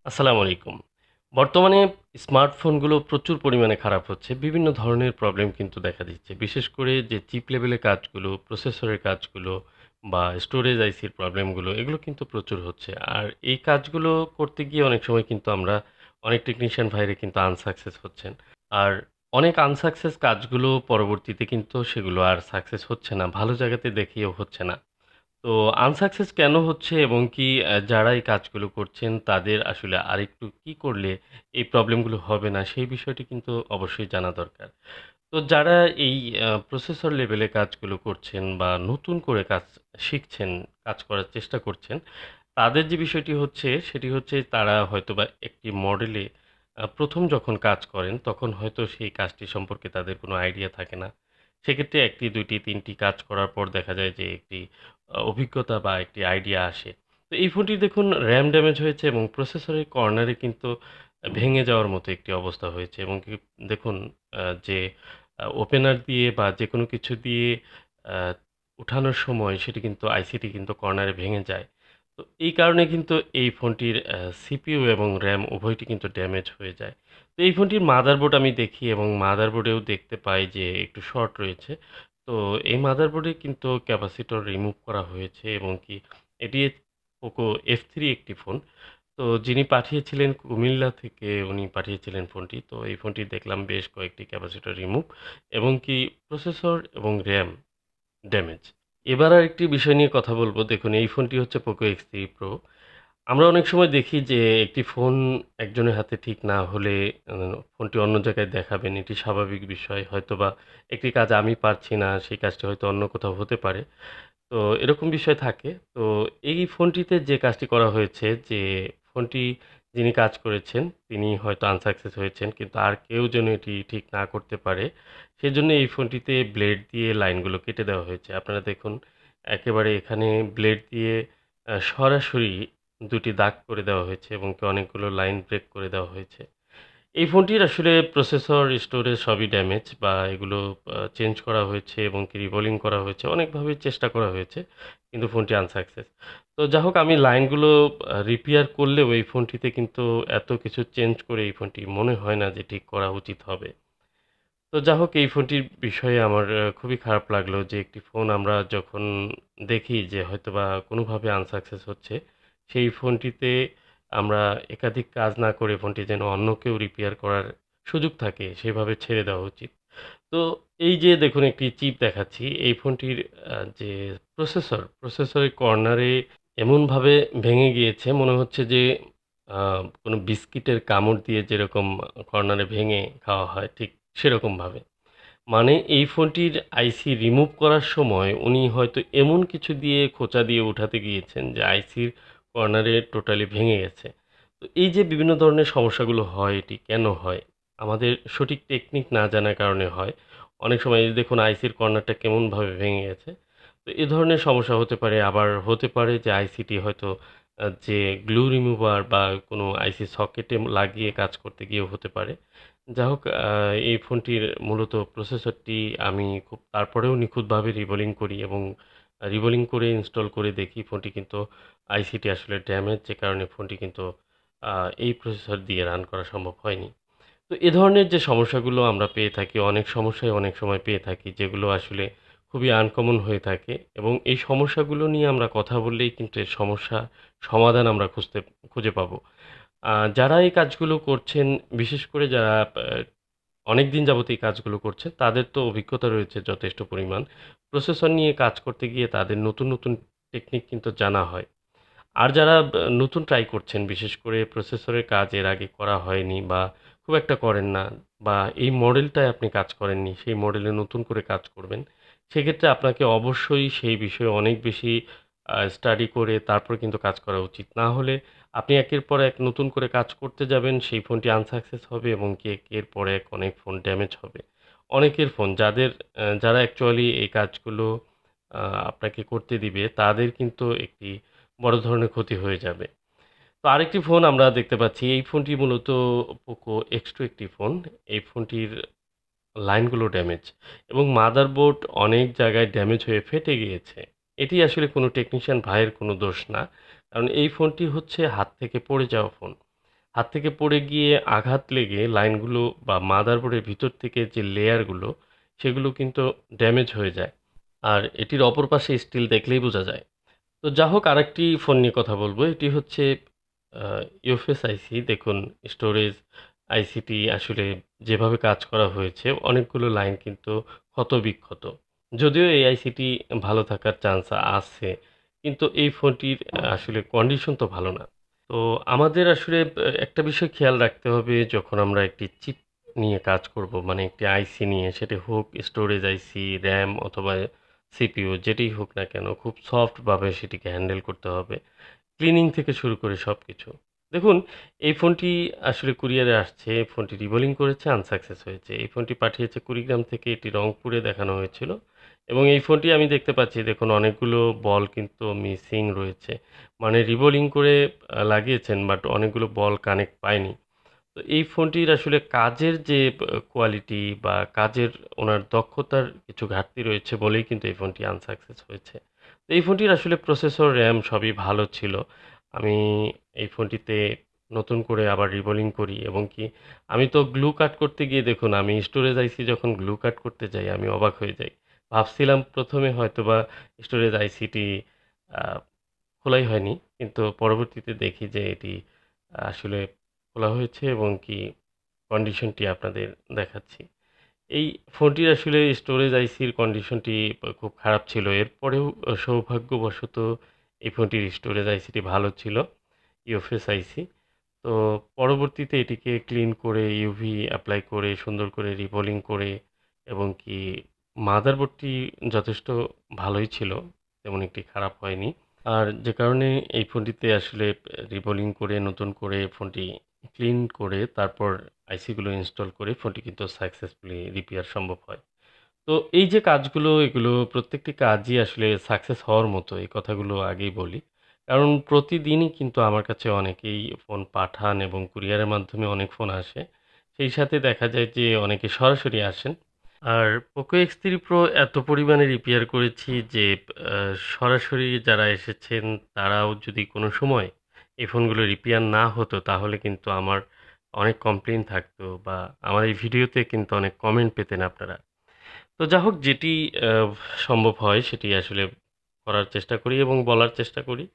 আসসালামু আলাইকুম। বর্তমানে স্মার্টফোনগুলো প্রচুর পরিমাণে খারাপ হচ্ছে। বিভিন্ন ধরনের প্রবলেম কিন্তু দেখা দিচ্ছে। বিশেষ করে যে চিপ লেভেলের কাজগুলো, প্রসেসরের কাজগুলো বা স্টোরেজ আইসির প্রবলেমগুলো এগুলো কিন্তু প্রচুর হচ্ছে। আর এই কাজগুলো করতে গিয়ে অনেক সময় কিন্তু আমরা অনেক টেকনিশিয়ান ভাইরা কিন্তু আনসাকসেস হচ্ছেন। আর অনেক আনসাকসেস কাজগুলো পরবর্তীতে কিন্তু সেগুলো আর সাকসেস হচ্ছে না। ভালো জায়গাতে দেখিয়েও হচ্ছে না। তো আনসাকসেস কেন হচ্ছে এবং কি যারা এই কাজগুলো করছেন তাদের আসলে আরেকটু কি করলে এই প্রবলেমগুলো হবে না সেই বিষয়টি কিন্তু অবশ্যই জানা দরকার। তো যারা এই প্রসেসর লেভেলে কাজগুলো করছেন বা নতুন করে কাজ শিখছেন, কাজ করার চেষ্টা করছেন, তাদের যে বিষয়টি হচ্ছে সেটি হচ্ছে তারা হয়তোবা একটি মডেলে ১ম যখন কাজ করেন তখন হয়তো সেই কাজটি সম্পর্কে তাদের কোনো আইডিয়া থাকে না। সেক্ষেত্রে ১ টি, ২ টি, ৩ টি কাজ করার পর দেখা যায় যে একটি অভিজ্ঞতা বা একটি আইডিয়া আসে। তো এই ফোনটি দেখুন RAM ড্যামেজ হয়েছে এবং প্রসেসরের কর্নারে কিন্তু ভেঙে যাওয়ার মতো একটি অবস্থা হয়েছে এবং কি দেখুন যে ওপেনার দিয়ে বা যেকোনো কিছু দিয়ে আ উঠানোর সময় সেটি কিন্তু আইসিটি কিন্তু কর্নারে ভেঙে যায়। তো এই কারণে কিন্তু এই ফোনটির সিপিইউ এবং RAM উভয়টি কিন্তু ড্যামেজ হয়ে যায়। তো এই ফোনটির মাদারবোর্ড আমি দেখি এবং মাদারবোর্ডেও দেখতে পাই যে একটু শর্ট রয়েছে। তো এই মাদারবোর্ডে কিন্তু ক্যাপাসিটর রিমুভ করা হয়েছে এবং কি এটি পোকো F3 একটি ফোন। তো যিনি পাঠিয়েছিলেন কুমিল্লা থেকে উনি পাঠিয়েছিলেন ফোনটি। তো এই ফোনটি দেখলাম বেশ কয়েকটি ক্যাপাসিটর রিমুভ এবং কি প্রসেসর এবং RAM ড্যামেজ। এবার আরেকটি বিষয় নিয়ে কথা বলব। দেখুন এই ফোনটি হচ্ছে পোকো X3 Pro। আমরা অনেক সময় দেখি যে একটি ফোন একজনের হাতে ঠিক না হলে আ ফোনটি অন্য জায়গায় দেখাবেন এটি স্বাভাবিক বিষয়। হয়তোবা একটি কাজ আমি পারছি না, সেই কাজটি হয়তো অন্য কোথাও হতে পারে। তো এরকম বিষয় থাকে। তো এই ফোনটিতে যে কাজটি করা হয়েছে যে ফোনটি যিনি কাজ করেছেন তিনি হয়তো আনসাকসেস হয়েছেন। কিন্তু আর কেউ যেন এটি ঠিক না করতে পারে সেজন্য এই ফোনটিতে ব্লেড দিয়ে লাইনগুলো কেটে দেওয়া হয়েছে। আপনারা দেখুন একেবারে এখানে ব্লেড দিয়ে সরাসরি ২ টি দাগ করে দেওয়া হয়েছে এবং কি অনেকগুলো লাইন ব্রেক করে দেওয়া হয়েছে। এই ফোনটির আসলে প্রসেসর, স্টোরেজ সবই ড্যামেজ বা এগুলো চেঞ্জ করা হয়েছে এবং কি রিবোলিং করা হয়েছে। অনেকভাবে চেষ্টা করা হয়েছে। কিন্তু ফোনটি আনসাকসেস। তো যা হোক আমি লাইনগুলো রিপেয়ার করলেও এই ফোনটিতে কিন্তু এত কিছু চেঞ্জ করে এই ফোনটি মনে হয় না যে ঠিক করা উচিত হবে। তো যা হোক এই ফোনটির বিষয়ে আমার খুবই খারাপ লাগলো যে একটি ফোন আমরা যখন দেখি যে হয়তোবা কোনোভাবে আনসাকসেস হচ্ছে, সেই ফোনটিতে আমরা একাধিক কাজ না করে ফোনটি যেন অন্য কেউ রিপেয়ার করার সুযোগ থাকে সেভাবে ছেড়ে দেওয়া উচিত। তো এই যে দেখুন একটি চিপ দেখাচ্ছি, এই ফোনটির যে প্রসেসরের কর্নারে এমনভাবে ভেঙে গিয়েছে মনে হচ্ছে যে আ কোনো বিস্কিটের কামড় দিয়ে যেরকম কর্নারে ভেঙে খাওয়া হয় ঠিক সেরকমভাবে। মানে এই ফোনটির আইসি রিমুভ করার সময় উনি হয়তো এমন কিছু দিয়ে খোঁচা দিয়ে উঠাতে গিয়েছেন যে আইসির কর্নারে টোটালি ভেঙে গেছে। তো এই যে বিভিন্ন ধরনের সমস্যাগুলো হয় এটি কেন হয়? আমাদের সঠিক টেকনিক না জানার কারণে হয়। অনেক সময় এই যে দেখুন আইসির কর্নারটা কেমনভাবে ভেঙে গেছে। তো এ ধরনের সমস্যা হতে পারে। আবার হতে পারে যে আইসিটি হয়তো যে গ্লু রিমুভার বা কোনো আইসি সকেটে লাগিয়ে কাজ করতে গিয়েও হতে পারে। যা হোক এই ফোনটির মূলত প্রসেসরটি আমি খুব তারপরেও নিখুঁতভাবে রিবোলিং করি এবং রিবোলিং করে ইনস্টল করে দেখি ফোনটি কিন্তু আইসিটি আসলে ড্যামেজ যে কারণে ফোনটি কিন্তু আ এই প্রসেসর দিয়ে রান করা সম্ভব হয়নি। তো এ ধরনের যে সমস্যাগুলো আমরা পেয়ে থাকি, অনেক সমস্যাই অনেক সময় পেয়ে থাকি যেগুলো আসলে খুবই আনকমন হয়ে থাকে এবং এই সমস্যাগুলো নিয়ে আমরা কথা বললেই কিন্তু এর সমস্যা সমাধান আমরা খুঁজে পাবো। যারা এই কাজগুলো করছেন, বিশেষ করে যারা অনেকদিন যাবত এই কাজগুলো করছে, তাদের তো অভিজ্ঞতা রয়েছে যথেষ্ট পরিমাণ। প্রসেসর নিয়ে কাজ করতে গিয়ে তাদের নতুন, নতুন টেকনিক কিন্তু জানা হয়। আর যারা নতুন ট্রাই করছেন, বিশেষ করে প্রসেসরের কাজ এর আগে করা হয়নি বা খুব একটা করেন না বা এই মডেলটায় আপনি কাজ করেননি, সেই মডেলে নতুন করে কাজ করবেন। সেক্ষেত্রে আপনাকে অবশ্যই সেই বিষয়ে অনেক বেশি স্টাডি করে তারপর কিন্তু কাজ করা উচিত। না হলে আপনি একের পর এক নতুন করে কাজ করতে যাবেন, সেই ফোনটি আনসাকসেস হবে এবং কি একের পর এক অনেক ফোন ড্যামেজ হবে। অনেকের ফোন যারা অ্যাকচুয়ালি এই কাজগুলো আ আপনাকে করতে দিবে, তাদের কিন্তু একটি বড় ধরনের ক্ষতি হয়ে যাবে। তো আরেকটি ফোন আমরা দেখতে পাচ্ছি। এই ফোনটি মূলত পোকো X2 একটি ফোন। এই ফোনটির লাইনগুলো ড্যামেজ এবং মাদারবোর্ড অনেক জায়গায় ড্যামেজ হয়ে ফেটে গিয়েছে। এটি আসলে কোনো টেকনিশিয়ান ভাইয়ের কোনো দোষ না। কারণ এই ফোনটি হচ্ছে হাত থেকে পড়ে যাওয়া ফোন। হাত থেকে পড়ে গিয়ে আঘাত লেগে লাইনগুলো বা মাদারবোর্ডের ভিতর থেকে যে লেয়ারগুলো সেগুলো কিন্তু ড্যামেজ হয়ে যায়। আর এটির অপর পাশে স্টিল দেখলেই বোঝা যায়। তো যা হোক আরেকটি ফোন নিয়ে কথা বলব। এটি হচ্ছে ইউএফএস আইসি। দেখুন স্টোরেজ আইসিটি আসলে যেভাবে কাজ করা হয়েছে অনেকগুলো লাইন কিন্তু ক্ষত-বিক্ষত। যদিও এই আইসিটি ভালো থাকার চান্স আছে, কিন্তু এই ফোনটির আসলে কন্ডিশন তো ভালো না। তো আমাদের আসলে একটা বিষয় খেয়াল রাখতে হবে যখন আমরা একটি চিপ নিয়ে কাজ করব, মানে একটি আইসি নিয়ে, সেটি হোক স্টোরেজ আইসি, র‍্যাম অথবা সিপিইউ যেটিই হোক না কেন, খুব সফটভাবে সেটিকে হ্যান্ডেল করতে হবে। ক্লিনিং থেকে শুরু করে সবকিছু। দেখুন এই ফোনটি আসলে কুরিয়ারে আসছে, ফোনটি রিবোলিং করেছে, আনসাকসেস হয়েছে। এই ফোনটি পাঠিয়েছে কুড়িগ্রাম থেকে, এটি রংপুরে দেখানো হয়েছিল এবং এই ফোনটি আমি দেখতে পাচ্ছি দেখুন অনেকগুলো বল কিন্তু মিসিং রয়েছে। মানে রিবোলিং করে লাগিয়েছেন বাট অনেকগুলো বল কানেক্ট পায়নি। তো এই ফোনটির আসলে কাজের যে কোয়ালিটি বা কাজের ওনার দক্ষতার কিছু ঘাটতি রয়েছে বলেই কিন্তু এই ফোনটি আনসাকসেস হয়েছে। তো এই ফোনটির আসলে প্রসেসর, র‍্যাম সবই ভালো ছিল। আমি এই ফোনটিতে নতুন করে আবার রিবোলিং করি এবং কি আমি তো গ্লু কাট করতে গিয়ে দেখুন আমি স্টোরেজ আইসি যখন গ্লু কাট করতে যাই আমি অবাক হয়ে যাই। ভাবছিলাম ১ম এ হয়তোবা স্টোরেজ আইসিটি আ খোলাই হয়নি। কিন্তু পরবর্তীতে দেখি যে এটি আসলে খোলা হয়েছে এবং কি কন্ডিশনটি আপনাদের দেখাচ্ছি। এই ফোনটির আসলে স্টোরেজ আইসির কন্ডিশনটি খুব খারাপ ছিল। এরপরেও সৌভাগ্যবশত এই ফোনটির স্টোরেজ আইসিটি ভালো ছিল, ইউএফএস আইসি। তো পরবর্তীতে এটিকে ক্লিন করে ইউভি এপ্লাই করে সুন্দর করে রিবোলিং করে এবং কি মাদারবোর্ডটি যথেষ্ট ভালোই ছিল, তেমন একটি খারাপ হয়নি। আর যে কারণে এই ফোনটিতে আসলে রিবোলিং করে নতুন করে ফোনটি ক্লিন করে তারপর আইসিগুলো ইনস্টল করে ফোনটি কিন্তু সাকসেসফুলি রিপেয়ার সম্ভব হয়। তো এই যে কাজগুলো এগুলো প্রত্যেকটি কাজই আসলে সাকসেস হওয়ার মতো, এই কথাগুলো আগেই বলি। কারণ প্রতিদিনই কিন্তু আমার কাছে অনেকেই ফোন পাঠান এবং কুরিয়ারের মাধ্যমে অনেক ফোন আসে। সেই সাথে দেখা যায় যে অনেকে সরাসরি আসেন। আর পোকো এক্স3 প্রো এত পরিমাণে রিপেয়ার করেছি যে আ সরাসরি যারা এসেছেন তারাও যদি কোনো সময় এই ফোনগুলো রিপেয়ার না হতো তাহলে কিন্তু আমার অনেক কমপ্লেইন থাকতো বা আমার এই ভিডিওতে কিন্তু অনেক কমেন্ট পেতেন আপনারা। তো যা হোক যেটি আ সম্ভব হয় সেটি আসলে করার চেষ্টা করি এবং বলার চেষ্টা করি।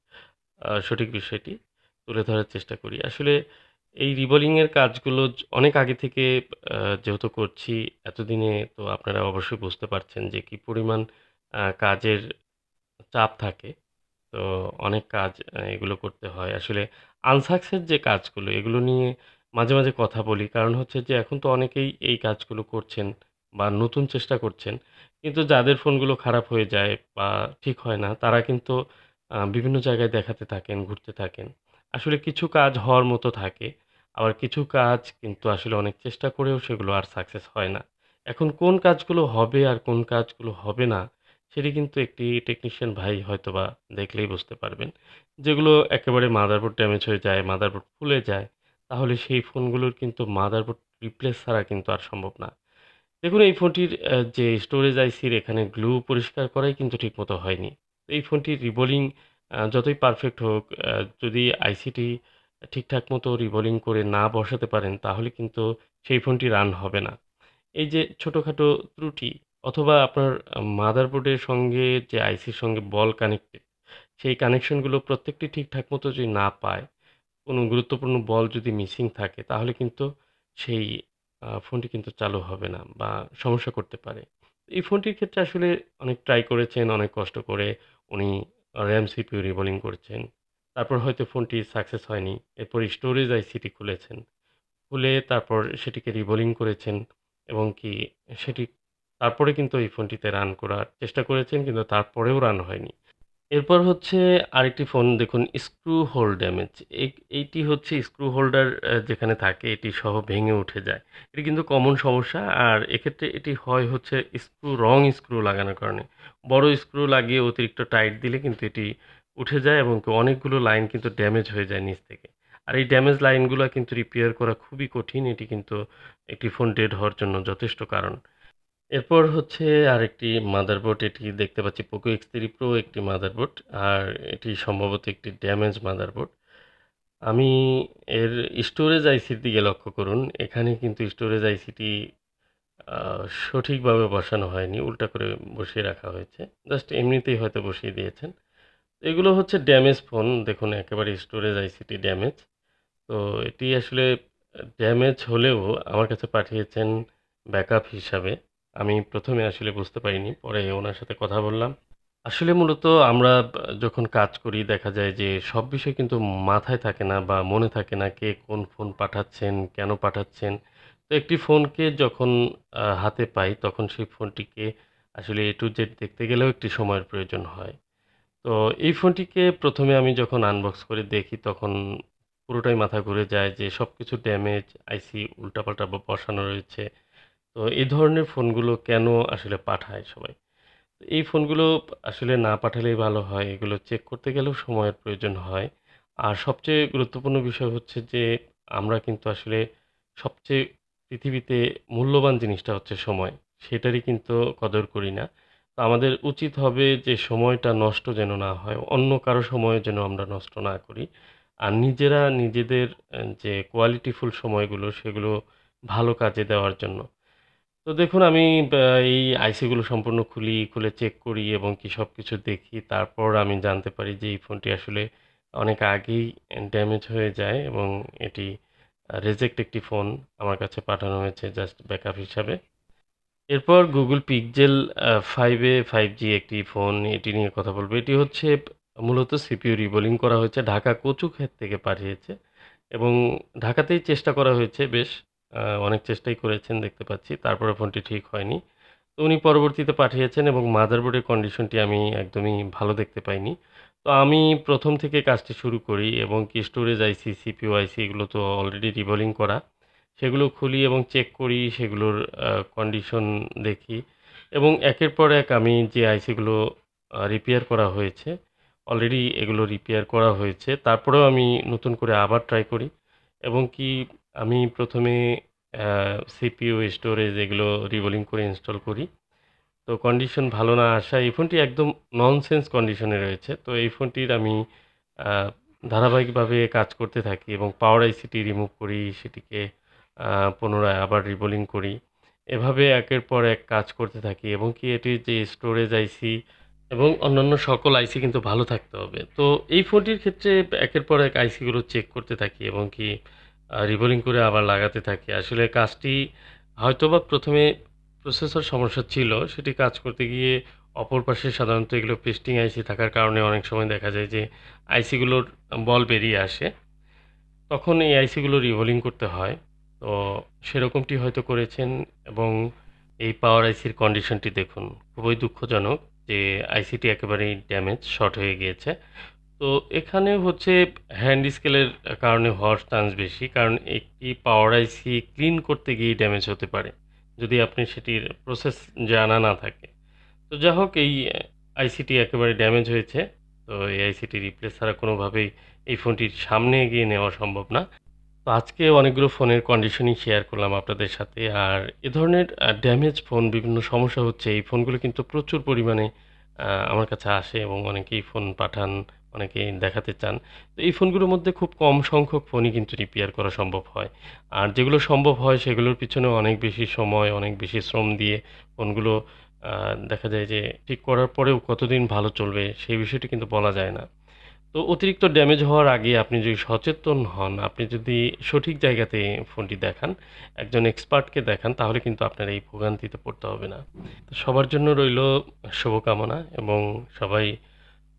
সঠিক বিষয়টি তুলে ধরার চেষ্টা করি। আসলে এই রিবোলিং এর কাজগুলো অনেক আগে থেকে যেহেতু করছি এতদিনে, তো আপনারা অবশ্যই বুঝতে পারছেন যে কি পরিমাণ কাজের চাপ থাকে। তো অনেক কাজ এগুলো করতে হয়। আসলে আনসাকসেস যে কাজগুলো এগুলো নিয়ে মাঝে, মাঝে কথা বলি। কারণ হচ্ছে যে এখন তো অনেকেই এই কাজগুলো করছেন বা নতুন চেষ্টা করছেন। কিন্তু যাদের ফোনগুলো খারাপ হয়ে যায় বা ঠিক হয় না তারা কিন্তু বিভিন্ন জায়গায় দেখাতে থাকেন, ঘুরতে থাকেন। আসলে কিছু কাজ হওয়ার মতো থাকে। আবার কিছু কাজ কিন্তু আসলে অনেক চেষ্টা করেও সেগুলো আর সাকসেস হয় না। এখন কোন কাজগুলো হবে আর কোন কাজগুলো হবে না সেটি কিন্তু একটি টেকনিশিয়ান ভাই হয়তোবা দেখলেই বুঝতে পারবেন। যেগুলো একেবারে মাদারবোর্ড ড্যামেজ হয়ে যায়, মাদারবোর্ড ফুলে যায়, তাহলে সেই ফোনগুলোর কিন্তু মাদারবোর্ড রিপ্লেস ছাড়া কিন্তু আর সম্ভব না। দেখুন এই ফোনটির যে স্টোরেজ আইসির এখানে গ্লু পরিষ্কার করাই কিন্তু ঠিকমতো হয়নি। এই ফোনটির রিবোলিং যতই পারফেক্ট হোক, যদি আইসিটি ঠিকঠাক মতো রিবোলিং করে না বসাতে পারেন, তাহলে কিন্তু সেই ফোনটি রান হবে না। এই যে ছোটখাটো ত্রুটি অথবা আপনার মাদারবোর্ডের সঙ্গে যে আইসির সঙ্গে বল কানেক্টেড, সেই কানেকশনগুলো প্রত্যেকটি ঠিকঠাক মতো যদি না পায়, কোনো গুরুত্বপূর্ণ বল যদি মিসিং থাকে, তাহলে কিন্তু সেই ফোনটি কিন্তু চালু হবে না বা সমস্যা করতে পারে। এই ফোনটির ক্ষেত্রে আসলে অনেক ট্রাই করেছেন, অনেক কষ্ট করে উনি RAM, CPU রিবোলিং করেছেন। তারপর হয়তো ফোনটি সাকসেস হয়নি। এরপর স্টোরেজ আইসিটি খুলেছেন। খুলে তারপর সেটিকে রিবোলিং করেছেন এবং কি সেটি তারপরে কিন্তু এই ফোনটিতে রান করার চেষ্টা করেছেন কিন্তু তারপরেও রান হয়নি। এরপর হচ্ছে আরেকটি ফোন দেখুন স্ক্রু হোল ড্যামেজ। এইটি হচ্ছে স্ক্রু হোল্ডার যেখানে থাকে এটি সহ ভেঙে উঠে যায়। এটি কিন্তু কমন সমস্যা। আর এক্ষেত্রে এটি হয় হচ্ছে রং স্ক্রু লাগানোর কারণে। বড় স্ক্রু লাগিয়ে অতিরিক্ত টাইট দিলে কিন্তু এটি উঠে যায় এবং অনেকগুলো লাইন কিন্তু ড্যামেজ হয়ে যায় নিচ থেকে। আর এই ড্যামেজ লাইনগুলা কিন্তু রিপেয়ার করা খুবই কঠিন। এটি কিন্তু একটি ফোন ডেড হওয়ার জন্য যথেষ্ট কারণ। এরপর হচ্ছে আরেকটি মাদারবোর্ড, এটি দেখতে পাচ্ছি POCO X3 Pro একটি মাদারবোর্ড। আর এটি সম্ভবত একটি ড্যামেজ মাদারবোর্ড। আমি এর স্টোরেজ আইসির দিকে লক্ষ্য করুন। এখানে কিন্তু স্টোরেজ আইসিটি আ সঠিকভাবে বসানো হয়নি। উল্টা করে বসিয়ে রাখা হয়েছে। জাস্ট এমনিতেই হয়তো বসিয়ে দিয়েছেন। এগুলো হচ্ছে ড্যামেজ ফোন। দেখুন একেবারে স্টোরেজ আইসিটি ড্যামেজ। তো এটি আসলে ড্যামেজ হলেও আমার কাছে পাঠিয়েছেন ব্যাকআপ হিসাবে। আমি ১ম এ আসলে বুঝতে পারিনি। পরে ওনার সাথে কথা বললাম। আসলে মূলত আমরা যখন কাজ করি দেখা যায় যে সব বিষয় কিন্তু মাথায় থাকে না বা মনে থাকে না কে কোন ফোন পাঠাচ্ছেন, কেন পাঠাচ্ছেন। তো একটি ফোনকে যখন হাতে পাই তখন সেই ফোনটিকে আসলে A to Z দেখতে গেলেও একটি সময়ের প্রয়োজন হয়। তো এই ফোনটিকে ১ম এ আমি যখন আনবক্স করে দেখি তখন পুরোটাই মাথা ঘুরে যায় যে সবকিছু ড্যামেজ, আইসি উল্টাপাল্টা বসানো রয়েছে। তো এই ধরনের ফোনগুলো কেন আসলে পাঠায় সবাই? এই ফোনগুলো আসলে না পাঠালেই ভালো হয়। এগুলো চেক করতে গেলেও সময়ের প্রয়োজন হয়। আর সবচেয়ে গুরুত্বপূর্ণ বিষয় হচ্ছে যে আমরা কিন্তু আসলে সবচেয়ে পৃথিবীতে মূল্যবান জিনিসটা হচ্ছে সময়। সেটারই কিন্তু কদর করি না। তো আমাদের উচিত হবে যে সময়টা নষ্ট যেন না হয়। অন্য কারো সময় যেন আমরা নষ্ট না করি। আর নিজেরা নিজেদের যে কোয়ালিটিফুল সময়গুলো সেগুলো ভালো কাজে দেওয়ার জন্য। তো দেখুন আমি ব্যা এই আইসিগুলো সম্পূর্ণ খুলে চেক করি এবং কি সবকিছু দেখি। তারপর আমি জানতে পারি যে এই ফোনটি আসলে অনেক আগেই ড্যামেজ হয়ে যায় এবং এটি রিজেক্ট একটি ফোন আমার কাছে পাঠানো হয়েছে জাস্ট ব্যাকআপ হিসাবে। এরপর Google Pixel 5 এ 5G একটি ফোন এটি নিয়ে কথা বলব। এটি হচ্ছে মূলত সিপিইউ রিবোলিং করা হয়েছে। ঢাকা কচুক্ষেত থেকে পাঠিয়েছে এবং ঢাকাতেই চেষ্টা করা হয়েছে বেশ। অনেক চেষ্টাই করেছেন দেখতে পাচ্ছি। তারপরে ফোনটি ঠিক হয়নি। তো উনি পরবর্তীতে পাঠিয়েছেন এবং মাদারবোর্ডের কন্ডিশনটি আমি একদমই ভালো দেখতে পাইনি। তো আমি ১ম থেকে কাজটি শুরু করি এবং কি স্টোরেজ আইসি, সিপিইউ আইসি এগুলো তো অলরেডি রিবোলিং করা। সেগুলো খুলি এবং চেক করি, সেগুলোর কন্ডিশন দেখি এবং একের পর এক আমি যে আইসিগুলো রিপেয়ার করা হয়েছে, অলরেডি এগুলো রিপেয়ার করা হয়েছে। তারপরেও আমি নতুন করে আবার ট্রাই করি এবং কি আমি ১ম এ সিপিইউ, স্টোরেজ এগুলো রিবোলিং করে ইনস্টল করি। তো কন্ডিশন ভালো না আসায় এই ফোনটি একদম ননসেন্স কন্ডিশনে রয়েছে। তো এই ফোনটির আমি আ ধারাবাহিকভাবে কাজ করতে থাকি এবং পাওয়ার আইসিটি রিমুভ করি, সেটিকে আ পুনরায় আবার রিবোলিং করি। এভাবে একের পর এক কাজ করতে থাকি এবং কি এটির যে স্টোরেজ আইসি এবং অন্যান্য সকল আইসি কিন্তু ভালো থাকতে হবে। তো এই ফোনটির ক্ষেত্রে একের পর এক আইসিগুলো চেক করতে থাকি এবং কি রিবোলিং করে আবার লাগাতে থাকি। আসলে কাজটি হয়তোবা ১ম এ প্রসেসর সমস্যা ছিল, সেটি কাজ করতে গিয়ে অপর পাশে সাধারণত এগুলো পেস্টিং আইসি থাকার কারণে অনেক সময় দেখা যায় যে আইসিগুলোর বল বেরিয়ে আসে। তখন এই আইসিগুলো রিবোলিং করতে হয়। তো সেরকমটি হয়তো করেছেন এবং এই পাওয়ার আইসির কন্ডিশনটি দেখুন। খুবই দুঃখজনক যে আইসিটি একেবারেই ড্যামেজ, শর্ট হয়ে গিয়েছে। তো এখানে হচ্ছে হ্যান্ড স্কেলের কারণে হওয়ার চান্স বেশি। কারণ একটি পাওয়ার আইসি ক্লিন করতে গিয়েই ড্যামেজ হতে পারে। যদি আপনি সেটির প্রসেস জানা না থাকে। তো যা হোক এই আইসিটি একেবারে ড্যামেজ হয়েছে। তো এই আইসিটি রিপ্লেস ছাড়া কোনোভাবেই এই ফোনটির সামনে এগিয়ে নেওয়া সম্ভব না। তো আজকে অনেকগুলো ফোনের কন্ডিশনই শেয়ার করলাম আপনাদের সাথে। আর এ ধরনের ড্যামেজ ফোন বিভিন্ন সমস্যা হচ্ছে এই ফোনগুলো কিন্তু প্রচুর পরিমাণে আমার কাছে আসে এবং অনেকেই ফোন পাঠান, অনেকেই দেখাতে চান। তো এই ফোনগুলোর মধ্যে খুব কম সংখ্যক ফোনই কিন্তু রিপেয়ার করা সম্ভব হয়। আর যেগুলো সম্ভব হয় সেগুলোর পিছনে অনেক বেশি সময়, অনেক বেশি শ্রম দিয়ে ফোনগুলো আ দেখা যায় যে ঠিক করার পরেও কতদিন ভালো চলবে সেই বিষয়টি কিন্তু বলা যায় না। তো অতিরিক্ত ড্যামেজ হওয়ার আগে আপনি যদি সচেতন হন, আপনি যদি সঠিক জায়গাতে ফোনটি দেখান, একজন এক্সপার্টকে দেখান তাহলে কিন্তু আপনার এই ভোগান্তিতে পড়তে হবে না। তো সবার জন্য রইলো শুভকামনা এবং সবাই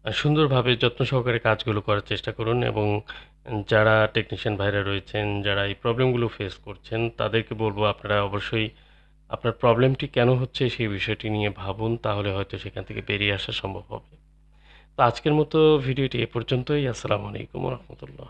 সুন্দরভাবে যত্ন সহকারে কাজগুলো করার চেষ্টা করুন এবং যারা টেকনিশিয়ান ভাইরা রয়েছেন, যারা এই প্রবলেমগুলো ফেস করছেন তাদেরকে বলব আপনারা অবশ্যই আপনার প্রবলেমটি কেন হচ্ছে সেই বিষয়টি নিয়ে ভাবুন তাহলে হয়তো সেখান থেকে বেরিয়ে আসা সম্ভব হবে। তো আজকের মতো ভিডিওটি এ পর্যন্তই। আসসালামু আলাইকুম ওয়া রাহমাতুল্লাহ।